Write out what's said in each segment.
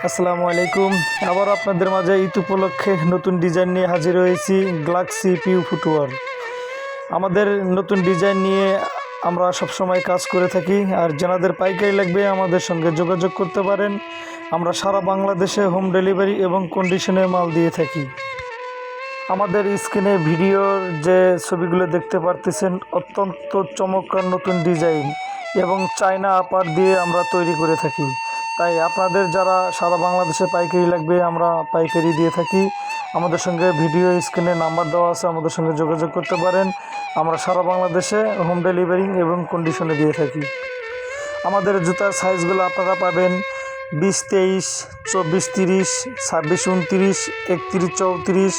আসসালামু আলাইকুম। আবার আপনাদের মাঝে ঈদ উপলক্ষে নতুন ডিজাইন নিয়ে হাজির হয়েছি। গ্যালাক্সি পিউ ফুটওয়ার আমাদের নতুন ডিজাইন নিয়ে আমরা সবসময় কাজ করে থাকি। আর যাদের পাইকারি লাগবে আমাদের সঙ্গে যোগাযোগ করতে পারেন। আমরা সারা বাংলাদেশে হোম ডেলিভারি এবং কন্ডিশনে মাল দিয়ে থাকি। আমাদের স্ক্রিনে ভিডিওর যে ছবিগুলো দেখতে পারতেছেন অত্যন্ত চমৎকার নতুন ডিজাইন এবং চায়না আপার দিয়ে আমরা তৈরি করে থাকি। তাই আপনাদের যারা সারা বাংলাদেশে পাইকারি লাগবে আমরা পাইকারি দিয়ে থাকি। আমাদের সঙ্গে ভিডিও স্ক্রিনে নাম্বার দেওয়া আছে, আমাদের সঙ্গে যোগাযোগ করতে পারেন। আমরা সারা বাংলাদেশে হোম ডেলিভারি এবং কন্ডিশনে দিয়ে থাকি। আমাদের জুতার সাইজগুলো আপনারা পাবেন 20-23, 24-30, 26-29, 31-34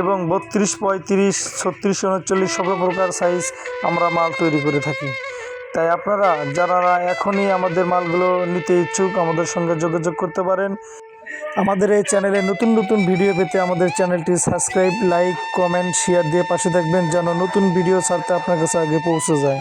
এবং 32-35, 36-39 সব প্রকার সাইজ আমরা মাল তৈরি করে থাকি। তাই আপনারা যারা এখনই আমাদের মালগুলো নিতে ইচ্ছুক আমাদের সঙ্গে যোগাযোগ করতে পারেন। আমাদের এই চ্যানেলে নতুন নতুন ভিডিও পেতে আমাদের চ্যানেলটি সাবস্ক্রাইব, লাইক, কমেন্ট, শেয়ার দিয়ে পাশে থাকবেন যেন নতুন ভিডিও ছাড়তে আপনার কাছে আগে পৌঁছে যায়।